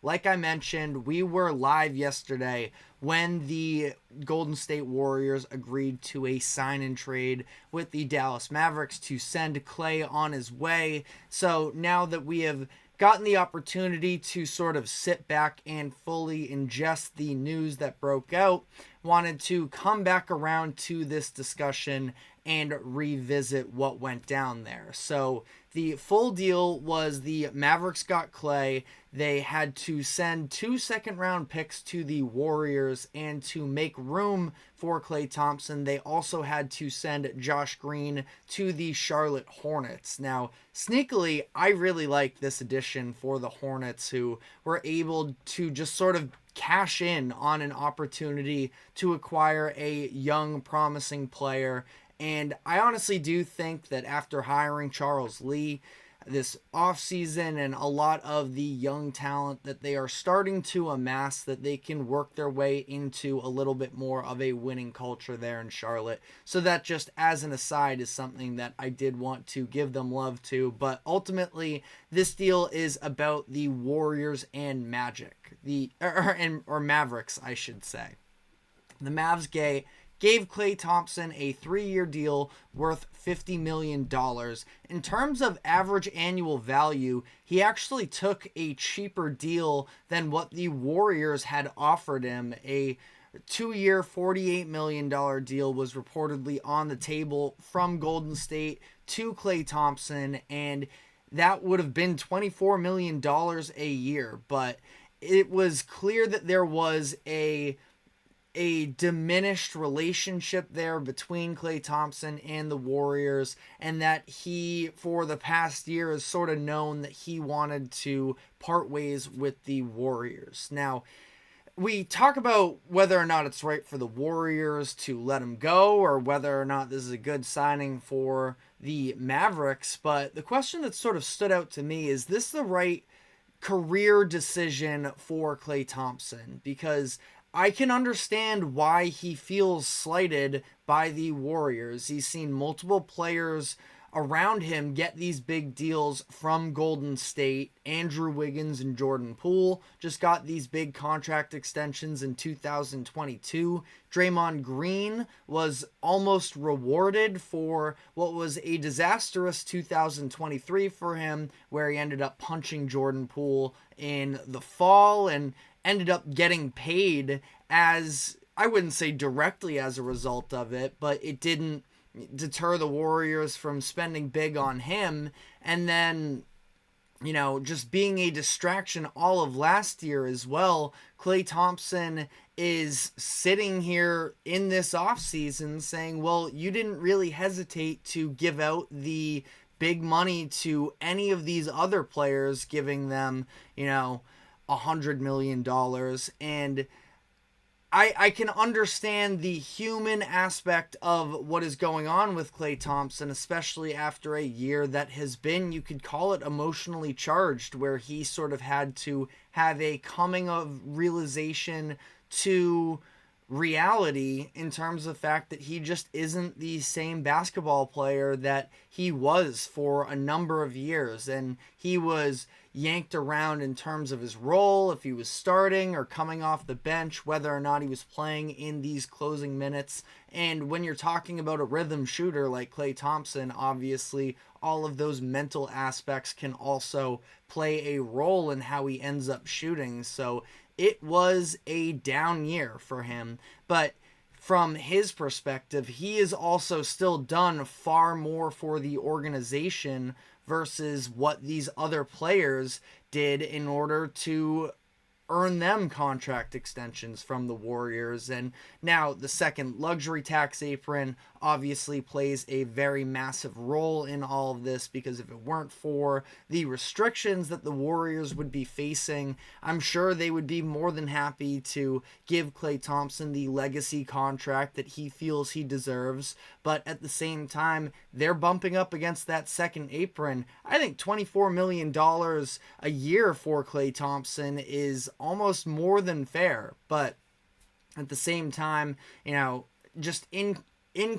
like I mentioned, we were live yesterday when the Golden State Warriors agreed to a sign and trade with the Dallas Mavericks to send Klay on his way. So now that we have gotten the opportunity to sort of sit back and fully ingest the news that broke out, wanted to come back around to this discussion and revisit what went down there. So the full deal was the Mavericks got Klay. They had to send 2 second-round picks to the Warriors, and to make room for Klay Thompson, they also had to send Josh Green to the Charlotte Hornets. Now, sneakily, I really like this addition for the Hornets, who were able to just sort of cash in on an opportunity to acquire a young, promising player. And I honestly do think that after hiring Charles Lee this offseason and a lot of the young talent that they are starting to amass, that they can work their way into a little bit more of a winning culture there in Charlotte. So that, just as an aside, is something that I did want to give them love to. But ultimately, this deal is about the Warriors and Magic, or Mavericks, I should say. The Mavs gave Klay Thompson a 3-year deal worth $50 million. In terms of average annual value, he actually took a cheaper deal than what the Warriors had offered him. A 2-year, $48 million deal was reportedly on the table from Golden State to Klay Thompson, and that would have been $24 million a year. But it was clear that there was a diminished relationship there between Klay Thompson and the Warriors, and that he, for the past year, has sort of known that he wanted to part ways with the Warriors. Now, we talk about whether or not it's right for the Warriors to let him go, or whether or not this is a good signing for the Mavericks, but the question that sort of stood out to me is this the right career decision for Klay Thompson? Because I can understand why he feels slighted by the Warriors. He's seen multiple players around him get these big deals from Golden State. Andrew Wiggins and Jordan Poole just got these big contract extensions in 2022. Draymond Green was almost rewarded for what was a disastrous 2023 for him, where he ended up punching Jordan Poole in the fall and ended up getting paid, as I wouldn't say directly as a result of it, but it didn't deter the Warriors from spending big on him. And then, just being a distraction all of last year as well, Klay Thompson is sitting here in this offseason saying, well, you didn't really hesitate to give out the big money to any of these other players, giving them, $100 million. And I can understand the human aspect of what is going on with Klay Thompson, especially after a year that has been, you could call it, emotionally charged, where he sort of had to have a coming of realization to reality in terms of the fact that he just isn't the same basketball player that he was for a number of years. And he was yanked around in terms of his role, if he was starting or coming off the bench, whether or not he was playing in these closing minutes. And when you're talking about a rhythm shooter like Klay Thompson, obviously all of those mental aspects can also play a role in how he ends up shooting. So it was a down year for him, but from his perspective, he has also still done far more for the organization versus what these other players did in order to earn them contract extensions from the Warriors. And now the second luxury tax apron obviously plays a very massive role in all of this, because if it weren't for the restrictions that the Warriors would be facing, I'm sure they would be more than happy to give Klay Thompson the legacy contract that he feels he deserves. But at the same time, they're bumping up against that second apron. I think $24 million a year for Klay Thompson is almost more than fair. But at the same time, just in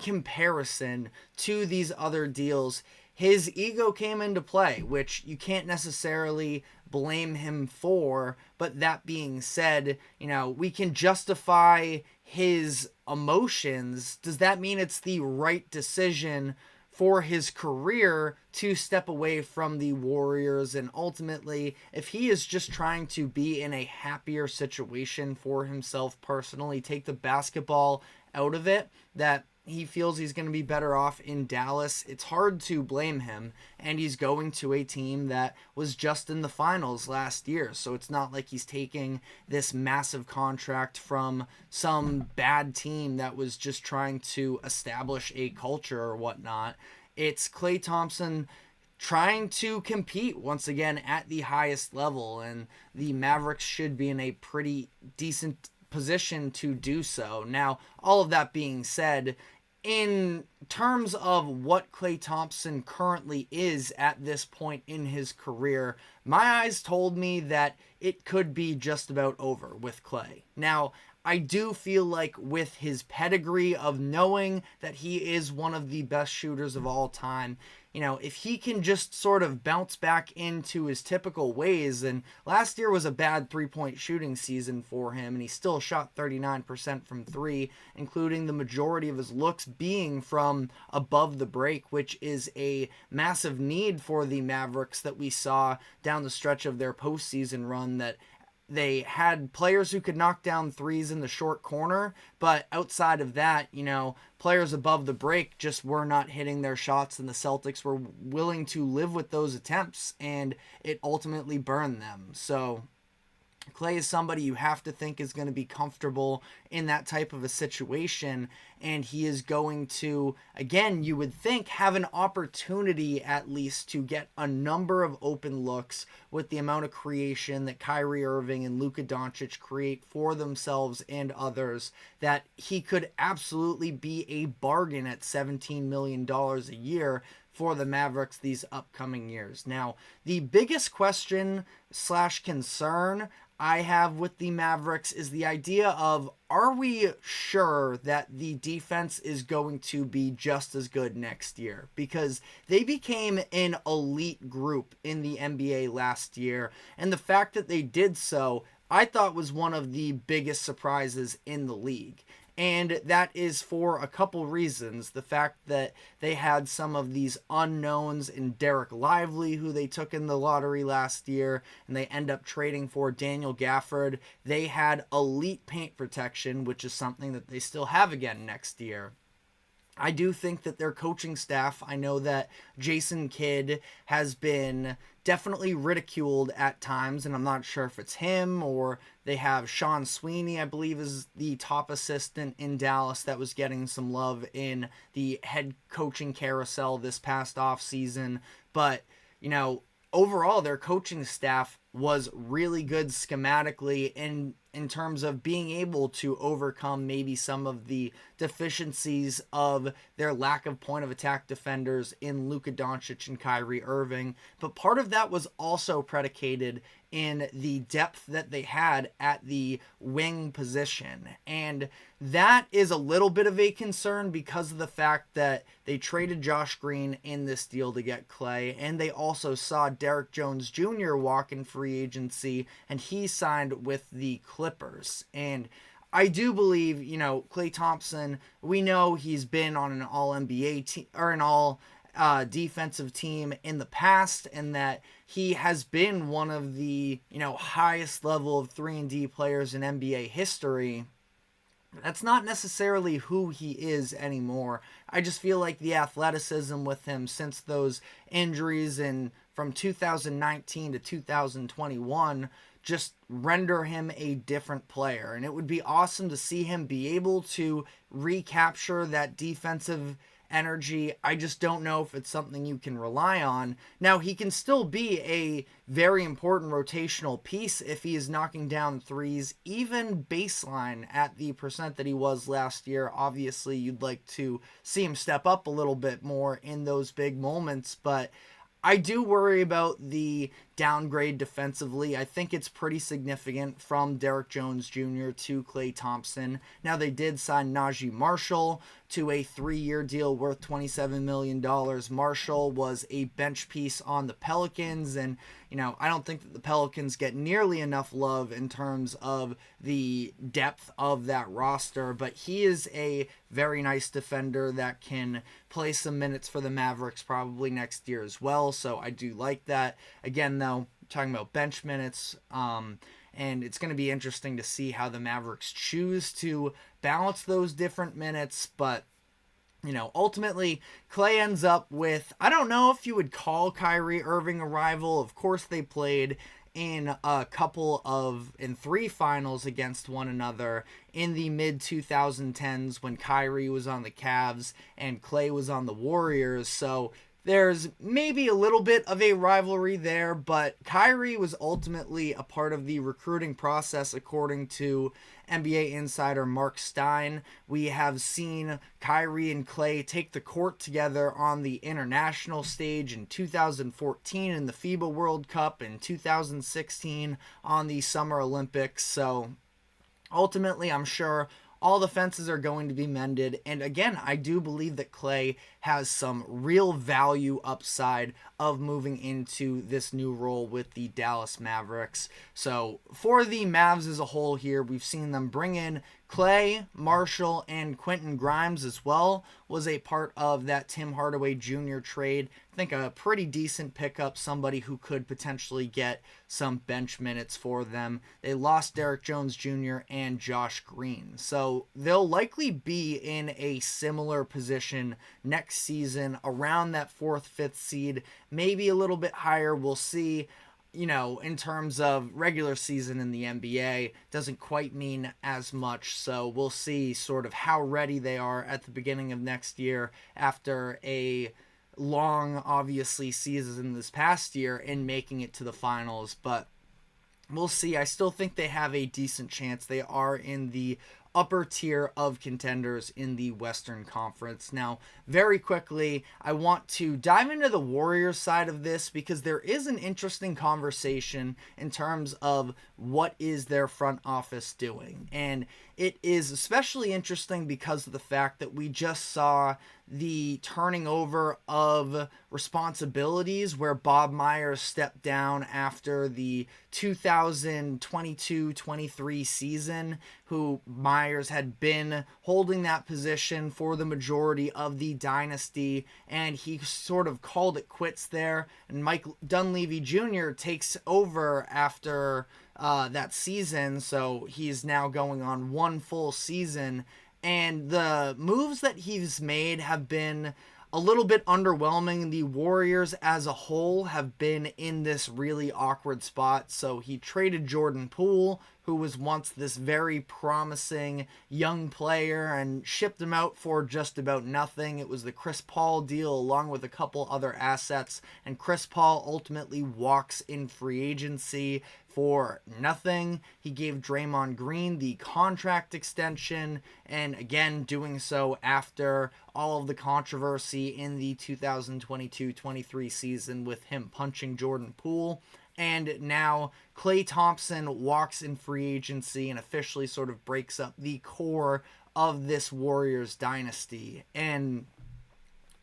comparison to these other deals, his ego came into play, which you can't necessarily blame him for. But that being said, we can justify his emotions. Does that mean it's the right decision for his career to step away from the Warriors? And ultimately, if he is just trying to be in a happier situation for himself personally, take the basketball out of it, that he feels he's going to be better off in Dallas, it's hard to blame him. And he's going to a team that was just in the finals last year, so it's not like he's taking this massive contract from some bad team that was just trying to establish a culture or whatnot. It's Klay Thompson trying to compete once again at the highest level, and the Mavericks should be in a pretty decent position to do so. Now, all of that being said, in terms of what Klay Thompson currently is at this point in his career, my eyes told me that it could be just about over with Klay. Now, I do feel like with his pedigree of knowing that he is one of the best shooters of all time, if he can just sort of bounce back into his typical ways, and last year was a bad three-point shooting season for him, and he still shot 39% from three, including the majority of his looks being from above the break, which is a massive need for the Mavericks that we saw down the stretch of their postseason run, that they had players who could knock down threes in the short corner, but outside of that, players above the break just were not hitting their shots, and the Celtics were willing to live with those attempts, and it ultimately burned them. So Klay is somebody you have to think is going to be comfortable in that type of a situation, and he is going to, again, you would think, have an opportunity at least to get a number of open looks with the amount of creation that Kyrie Irving and Luka Doncic create for themselves and others, that he could absolutely be a bargain at $17 million a year for the Mavericks these upcoming years. Now, the biggest question / concern I have with the Mavericks is the idea of, are we sure that the defense is going to be just as good next year? Because they became an elite group in the NBA last year, and the fact that they did so, I thought, was one of the biggest surprises in the league. And that is for a couple reasons. The fact that they had some of these unknowns in Derek Lively, who they took in the lottery last year, and they end up trading for Daniel Gafford. They had elite paint protection, which is something that they still have again next year. I do think that their coaching staff, I know that Jason Kidd has been definitely ridiculed at times, and I'm not sure if it's him or they have Sean Sweeney, I believe, is the top assistant in Dallas that was getting some love in the head coaching carousel this past offseason. But, overall, their coaching staff was really good schematically in terms of being able to overcome maybe some of the deficiencies of their lack of point of attack defenders in Luka Doncic and Kyrie Irving. But part of that was also predicated in the depth that they had at the wing position. And that is a little bit of a concern because of the fact that they traded Josh Green in this deal to get Klay, and they also saw Derek Jones Jr. walk in free agency, and he signed with the Clippers. And I do believe, Klay Thompson, we know he's been on an all-NBA team, or an all defensive team in the past, and that he has been one of the, highest level of 3-and-D players in NBA history. That's not necessarily who he is anymore. I just feel like the athleticism with him since those injuries and from 2019 to 2021 just render him a different player. And it would be awesome to see him be able to recapture that defensive energy. I just don't know if it's something you can rely on. Now, he can still be a very important rotational piece if he is knocking down threes, even baseline at the percent that he was last year. Obviously, you'd like to see him step up a little bit more in those big moments, but I do worry about the downgrade defensively. I think it's pretty significant from Derrick Jones Jr. to Klay Thompson. Now, they did sign Najee Marshall to a 3-year deal worth $27 million. Marshall was a bench piece on the Pelicans, and I don't think that the Pelicans get nearly enough love in terms of the depth of that roster, but he is a very nice defender that can play some minutes for the Mavericks probably next year as well, so I do like that. Again, though, talking about bench minutes, and it's going to be interesting to see how the Mavericks choose to balance those different minutes, but ultimately, Klay ends up with, I don't know if you would call Kyrie Irving a rival. Of course, they played in 3 finals against one another in the mid-2010s when Kyrie was on the Cavs and Klay was on the Warriors. So there's maybe a little bit of a rivalry there, but Kyrie was ultimately a part of the recruiting process, according to NBA insider Mark Stein. We have seen Kyrie and Klay take the court together on the international stage in 2014 in the FIBA World Cup, and 2016 on the Summer Olympics. So ultimately, I'm sure all the fences are going to be mended. And again, I do believe that Klay has some real value upside of moving into this new role with the Dallas Mavericks. So for the Mavs as a whole here, we've seen them bring in Klay, Marshall, and Quentin Grimes as well, was a part of that Tim Hardaway Jr. trade. I think a pretty decent pickup, somebody who could potentially get some bench minutes for them. They lost Derrick Jones Jr. and Josh Green. So they'll likely be in a similar position next season, around that 4th, 5th seed, maybe a little bit higher. We'll see. In terms of regular season in the NBA, doesn't quite mean as much. So we'll see sort of how ready they are at the beginning of next year after a long, obviously, season this past year in making it to the finals. But we'll see. I still think they have a decent chance. They are in the upper tier of contenders in the Western Conference. Now, very quickly, I want to dive into the Warriors side of this because there is an interesting conversation in terms of what is their front office doing. And it is especially interesting because of the fact that we just saw the turning over of responsibilities where Bob Myers stepped down after the 2022-23 season, who Myers had been holding that position for the majority of the dynasty, and he sort of called it quits there, and Mike Dunleavy Jr. takes over after that season, so he's now going on 1 full season. And the moves that he's made have been a little bit underwhelming. The Warriors as a whole have been in this really awkward spot. So he traded Jordan Poole, who was once this very promising young player, and shipped him out for just about nothing. It was the Chris Paul deal along with a couple other assets, and Chris Paul ultimately walks in free agency for nothing. He gave Draymond Green the contract extension, and again, doing so after all of the controversy in the 2022-23 season with him punching Jordan Poole. And now Klay Thompson walks in free agency and officially sort of breaks up the core of this Warriors dynasty. And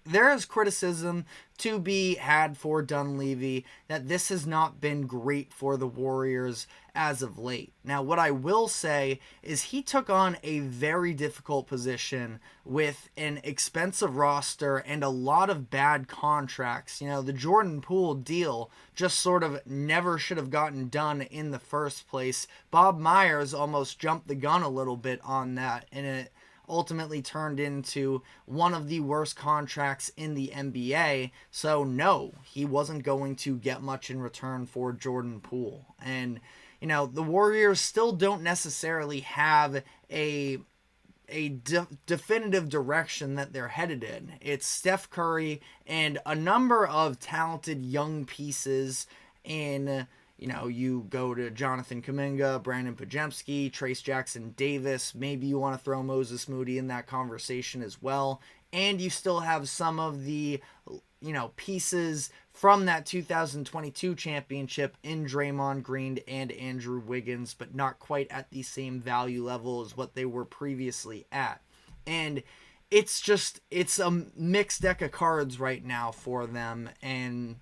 there is criticism to be had for Dunleavy that this has not been great for the Warriors as of late. Now, what I will say is he took on a very difficult position with an expensive roster and a lot of bad contracts. The Jordan Poole deal just sort of never should have gotten done in the first place. Bob Myers almost jumped the gun a little bit on that, and it ultimately turned into one of the worst contracts in the NBA. So no, he wasn't going to get much in return for Jordan Poole. And the Warriors still don't necessarily have a definitive direction that they're headed in. It's Steph Curry and a number of talented young pieces in you go to Jonathan Kuminga, Brandon Pajemski, Trace Jackson Davis. Maybe you want to throw Moses Moody in that conversation as well. And you still have some of the, pieces from that 2022 championship in Draymond Green and Andrew Wiggins, but not quite at the same value level as what they were previously at. And it's a mixed deck of cards right now for them, and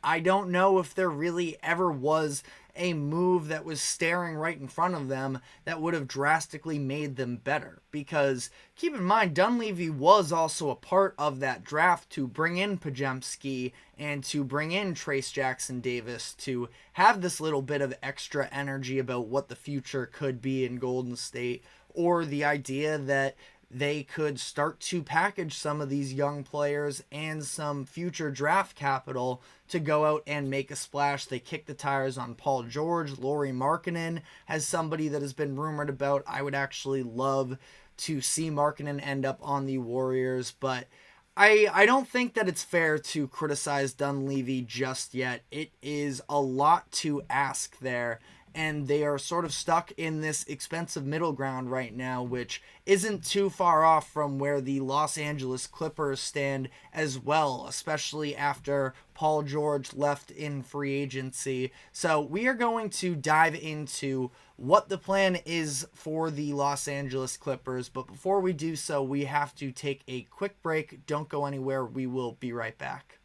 I don't know if there really ever was a move that was staring right in front of them that would have drastically made them better. Because keep in mind, Dunleavy was also a part of that draft to bring in Pajemski and to bring in Trace Jackson Davis to have this little bit of extra energy about what the future could be in Golden State, or the idea that they could start to package some of these young players and some future draft capital to go out and make a splash. They kicked the tires on Paul George. Lauri Markkanen has somebody that has been rumored about. I would actually love to see Markkanen end up on the Warriors, but I don't think that it's fair to criticize Dunleavy just yet. It is a lot to ask there, and they are sort of stuck in this expensive middle ground right now, which isn't too far off from where the Los Angeles Clippers stand as well, especially after Paul George left in free agency. So we are going to dive into what the plan is for the Los Angeles Clippers, but before we do so, we have to take a quick break. Don't go anywhere. We will be right back.